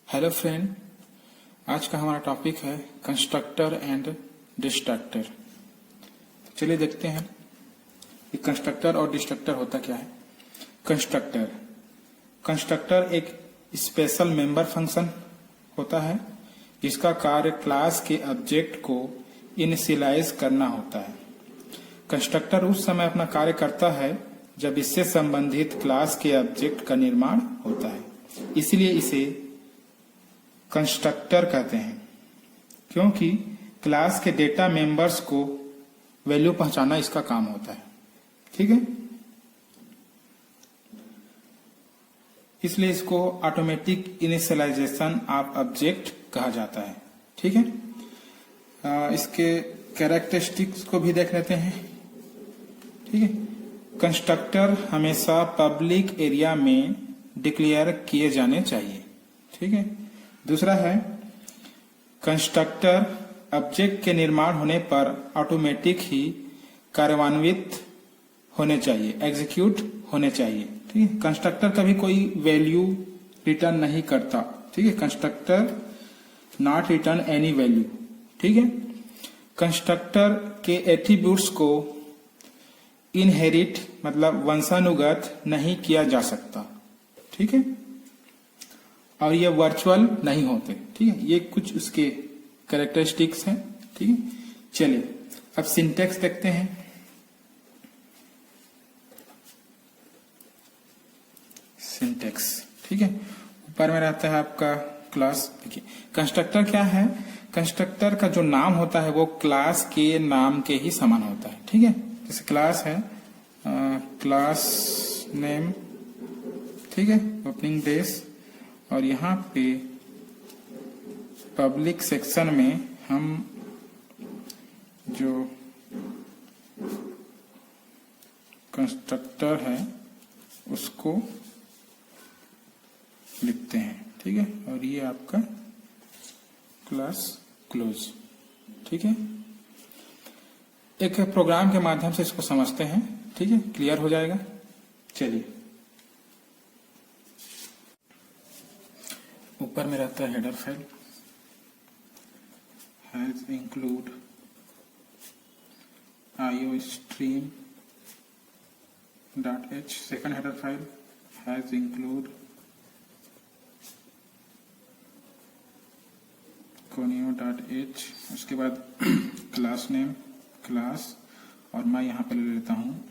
Hello friend, आज का हमारा टॉपिक है कंस्ट्रक्टर एंड डिस्ट्रक्टर। चलिए देखते हैं कि कंस्ट्रक्टर और डिस्ट्रक्टर होता क्या है। कंस्ट्रक्टर कंस्ट्रक्टर एक स्पेशल मेंबर फंक्शन होता है जिसका कार्य क्लास के ऑब्जेक्ट को इनिशियलाइज करना होता है। कंस्ट्रक्टर उस समय अपना कार्य करता है जब इससे संबंधित क्लास के ऑब्जेक्ट का निर्माण होता है, इसलिए इसे कंस्ट्रक्टर कहते हैं, क्योंकि क्लास के डेटा मेंबर्स को वैल्यू पहुंचाना इसका काम होता है। ठीक है, इसलिए इसको ऑटोमेटिक इनिशियलाइजेशन ऑफ ऑब्जेक्ट कहा जाता है। ठीक है, इसके कैरेक्टरिस्टिक्स को भी देख लेते हैं। ठीक है, कंस्ट्रक्टर हमेशा पब्लिक एरिया में डिक्लेयर किए जाने चाहिए। ठीक है, दूसरा है कंस्ट्रक्टर ऑब्जेक्ट के निर्माण होने पर ऑटोमेटिक ही कार्यान्वित होने चाहिए, एग्जीक्यूट होने चाहिए। ठीक है, कंस्ट्रक्टर कभी कोई वैल्यू रिटर्न नहीं करता। ठीक है, constructor not return any value. ठीक है, कंस्ट्रक्टर के एट्रीब्यूट्स को इनहेरिट मतलब वंशानुगत नहीं किया जा सकता। ठीक है, और ये वर्चुअल नहीं होते। ठीक है, ये कुछ उसके कैरेक्टरिस्टिक्स हैं। ठीक है, चलिए अब सिंटेक्स देखते हैं। सिंटेक्स, ठीक है, ऊपर में रहता है आपका क्लास। देखिए कंस्ट्रक्टर क्या है, कंस्ट्रक्टर का जो नाम होता है वो क्लास के नाम के ही समान होता है। ठीक है, जैसे क्लास है क्लास नेम, ठीक है, ओपनिंग ब्रेस, और यहाँ पे पब्लिक सेक्शन में हम जो कंस्ट्रक्टर है उसको लिखते हैं। ठीक है, और ये आपका क्लास क्लोज। ठीक है, एक प्रोग्राम के माध्यम से इसको समझते हैं। ठीक है, क्लियर हो जाएगा। चलिए ऊपर में रहता है header file, has include iostream.h। Second header file has include conio.h। उसके बाद क्लास नेम क्लास, और मैं यहाँ पे ले लेता हूँ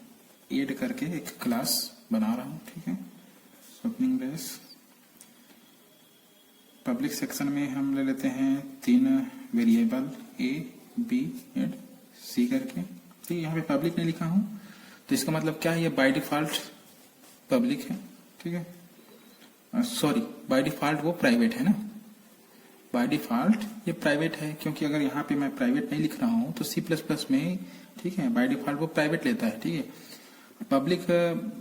एड करके एक क्लास बना रहा हूँ। ठीक है, ओपनिंग ब्रेस, पब्लिक सेक्शन में हम ले लेते हैं 3 वेरिएबल ए बी एंड सी करके। ठीक है, यहाँ पे पब्लिक नहीं लिखा हूं तो इसका मतलब क्या है, ये बाय डिफॉल्ट पब्लिक है। ठीक है, सॉरी बाय डिफॉल्ट वो प्राइवेट है ना, बाय डिफॉल्ट ये प्राइवेट है, क्योंकि अगर यहाँ पे मैं प्राइवेट नहीं लिख रहा हूं तो C++ में, ठीक है, बाय डिफॉल्ट वो प्राइवेट लेता है। ठीक है, पब्लिक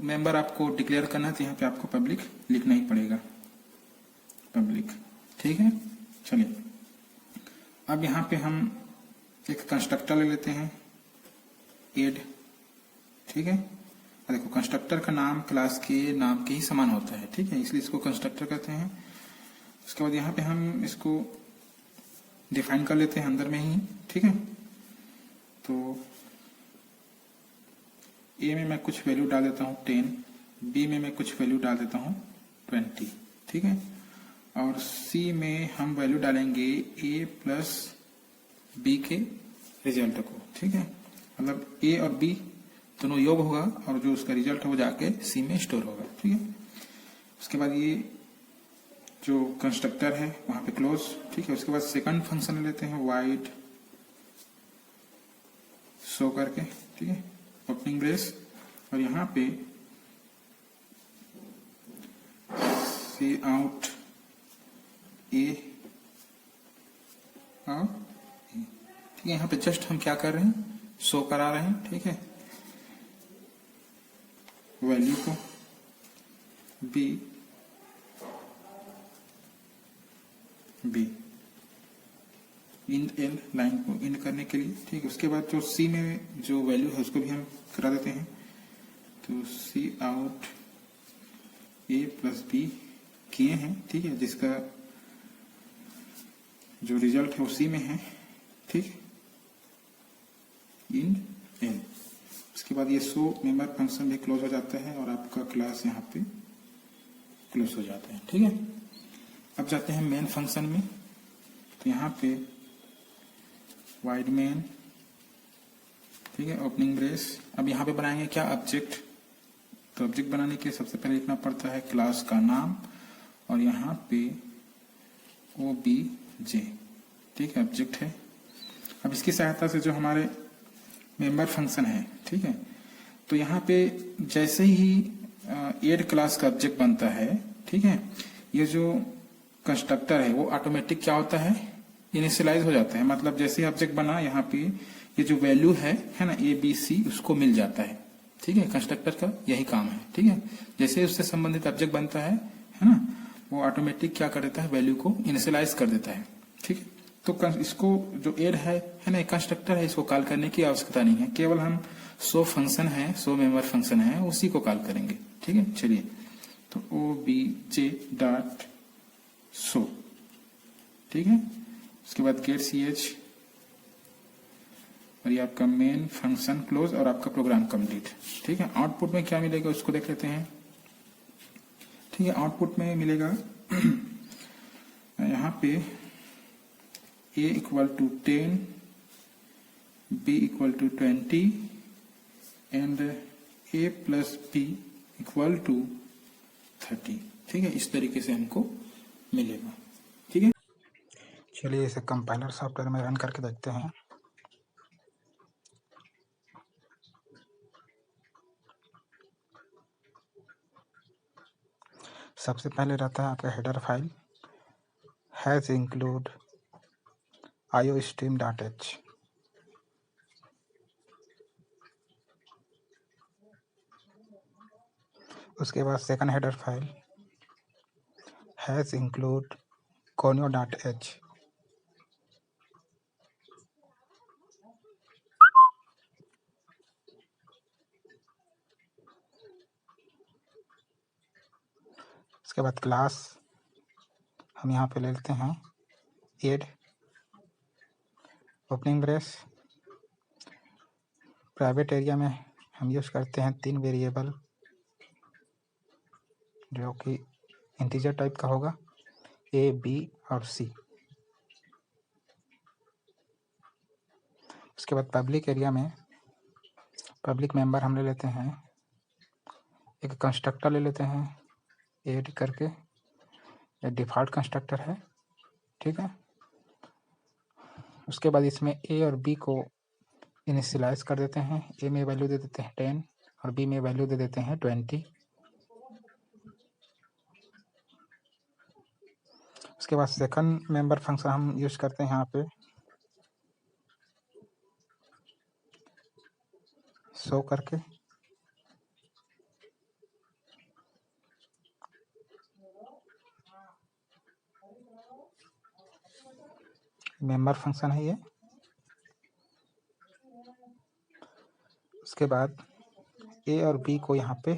मेंबर आपको डिक्लेयर करना है तो यहाँ पे आपको पब्लिक लिखना ही पड़ेगा, पब्लिक। ठीक है, चलिए अब यहाँ पे हम एक कंस्ट्रक्टर ले लेते हैं एड। ठीक है, देखो कंस्ट्रक्टर का नाम क्लास के नाम के ही समान होता है। ठीक है, इसलिए इसको कंस्ट्रक्टर कहते हैं। उसके बाद यहाँ पे हम इसको डिफाइन कर लेते हैं अंदर में ही। ठीक है, तो ए में मैं कुछ वैल्यू डाल देता हूँ 10, बी में मैं कुछ वैल्यू डाल देता हूँ 20। ठीक है, और सी में हम वैल्यू डालेंगे ए प्लस बी के रिजल्ट को। ठीक है, मतलब ए और बी दोनों योग होगा और जो उसका रिजल्ट है वो जाके सी में स्टोर होगा। ठीक है, उसके बाद ये जो कंस्ट्रक्टर है वहां पे क्लोज। ठीक है, उसके बाद सेकंड फंक्शन लेते हैं वाइड शो करके। ठीक है, ओपनिंग ब्रेस, और यहाँ पे सी आउट ए और ठीक है, यहाँ पे जस्ट हम क्या कर रहे हैं, शो करा रहे हैं। ठीक है, वैल्यू को बी इंड एल लाइन को इंड करने के लिए। ठीक है, उसके बाद जो सी में जो वैल्यू है उसको भी हम करा देते हैं, तो सी आउट ए प्लस बी किए हैं। ठीक है, जिसका जो रिजल्ट है उसी में है, ठीक, इन एन। उसके बाद ये शो मेंबर फंक्शन भी क्लोज हो जाता है और आपका क्लास यहाँ पे क्लोज हो जाता है, ठीक है। अब जाते हैं मेन फंक्शन में। तो यहाँ पे वाइड मेन, ठीक है, ओपनिंग ब्रेस। अब यहाँ पे बनाएंगे क्या, ऑब्जेक्ट। तो ऑब्जेक्ट बनाने के लिए सबसे पहले लिखना पड़ता है क्लास का नाम और यहाँ पे OBJ, ठीक है, ऑब्जेक्ट है। अब इसकी सहायता से जो हमारे मेंबर फंक्शन है, ठीक है, तो यहाँ पे जैसे ही एड क्लास का ऑब्जेक्ट बनता है, ठीक है, ये जो कंस्ट्रक्टर है वो ऑटोमेटिक क्या होता है, इनिशियलाइज हो जाता है। मतलब जैसे ही ऑब्जेक्ट बना यहाँ पे ये जो वैल्यू है ना ABC, उसको मिल जाता है, ठीक है। कंस्ट्रक्टर का यही काम है, ठीक है। जैसे ही उससे संबंधित ऑब्जेक्ट बनता है ना, वो ऑटोमेटिक क्या कर देता है, वैल्यू को इनिशियलाइज कर देता है, ठीक है। तो इसको जो एड है ना, कंस्ट्रक्टर है, इसको कॉल करने की आवश्यकता नहीं है, केवल हम शो फंक्शन है, शो मेंबर फंक्शन है, उसी को कॉल करेंगे, ठीक है। चलिए, तो OBJ डॉट शो, ठीक है। उसके बाद गेट CH और ये आपका मेन फंक्शन क्लोज और आपका प्रोग्राम कंप्लीट, ठीक है। आउटपुट में क्या मिलेगा उसको देख लेते हैं, ठीक है। आउटपुट में मिलेगा यहाँ पे A equal to 10, B equal to 20 and A plus B equal to 30, ठीक है। इस तरीके से हमको मिलेगा, ठीक है। चलिए इसे कंपाइलर सॉफ्टवेयर में रन करके देखते हैं। सबसे पहले रहता है आपका header file has include iostream.h, उसके बाद second header file has include conio.h, उसके बाद क्लास हम यहाँ पे ले लेते हैं add opening brace. Private area में हम यूज करते हैं 3 वेरिएबल जो कि इंटीजर टाइप का होगा, A, B और C। उसके बाद पब्लिक एरिया में पब्लिक मेंबर हम ले लेते हैं, एक कंस्ट्रक्टर ले लेते हैं एड करके, ये डिफ़ॉल्ट कंस्ट्रक्टर है, ठीक है। उसके बाद इसमें A और B को इनिशियलाइज कर देते हैं। A में वैल्यू दे देते हैं 10 और B में वैल्यू दे देते हैं 20। उसके बाद सेकंड मेंबर फंक्शन हम यूज करते हैं यहाँ पे शो करके, मेंबर फंक्शन है ये। उसके बाद A और B को यहाँ पे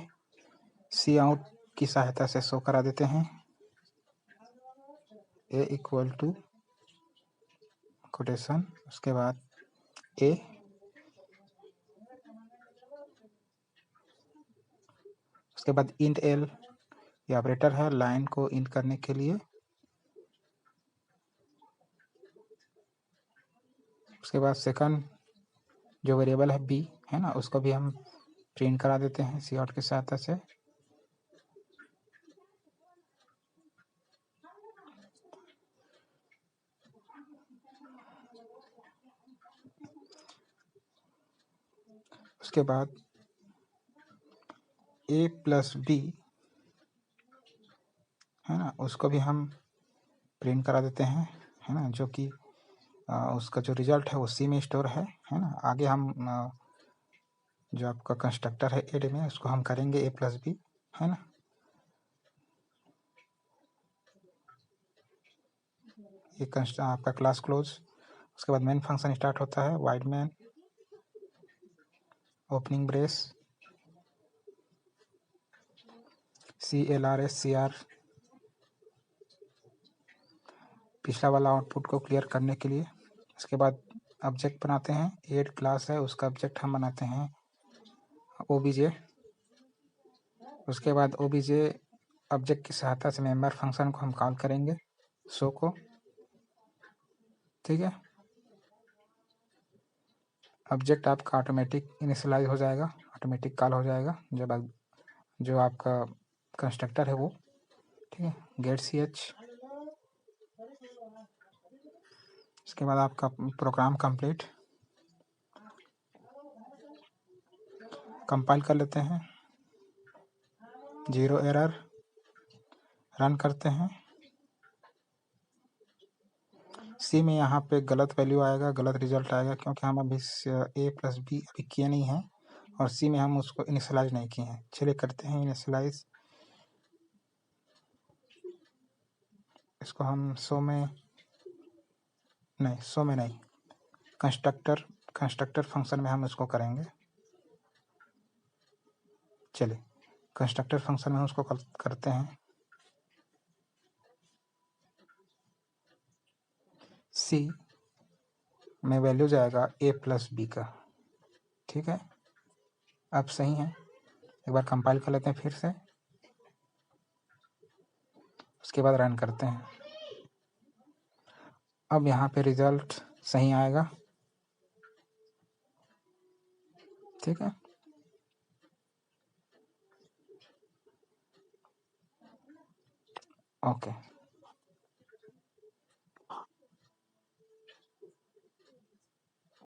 सी आउट की सहायता से शो करा देते हैं, A इक्वल टू कोटेशन, उसके बाद A, उसके बाद इंट L, ये ऑपरेटर है लाइन को इंट करने के लिए। उसके बाद सेकंड जो वेरिएबल है B है ना, उसको भी हम प्रिंट करा देते हैं सी आउट की सहायता से। उसके बाद A प्लस B है ना, उसको भी हम प्रिंट करा देते हैं, है ना, जो कि उसका जो रिजल्ट है वो C में स्टोर है ना। आगे हम जो आपका कंस्ट्रक्टर है एड में, उसको हम करेंगे A प्लस B, है ना। ये आपका क्लास क्लोज। उसके बाद मेन फंक्शन स्टार्ट होता है, wide main opening brace CLRSCR पिछला वाला आउटपुट को क्लियर करने के लिए। इसके बाद ऑब्जेक्ट बनाते हैं, एड क्लास है, उसका ऑब्जेक्ट हम बनाते हैं ओबीजे। उसके बाद ओबीजे ऑब्जेक्ट की सहायता से मेंबर फंक्शन को हम कॉल करेंगे, शो को, ठीक है। ऑब्जेक्ट आपका ऑटोमेटिक इनिशियलाइज हो जाएगा, ऑटोमेटिक कॉल हो जाएगा जब जो आपका कंस्ट्रक्टर है वो, ठीक है। गेट ch, इसके बाद आपका प्रोग्राम कंप्लीट। कंपाइल कर लेते हैं, 0 एरर, रन करते हैं। सी में यहाँ पे गलत वैल्यू आएगा, गलत रिजल्ट आएगा, क्योंकि हम अभी a + b अभी किए नहीं हैं और सी में हम उसको इनिशियलाइज नहीं किए हैं। चलिए करते हैं इनिशियलाइज। इसको हम शो में नहीं, कंस्ट्रक्टर फंक्शन में हम इसको करेंगे। चलिए कंस्ट्रक्टर फंक्शन में हम उसको करते हैं। सी में वैल्यू जाएगा a + b का, ठीक है। अब सही है, एक बार कंपाइल कर लेते हैं फिर से, उसके बाद रन करते हैं। अब यहाँ पे रिजल्ट सही आएगा, ठीक है। ओके।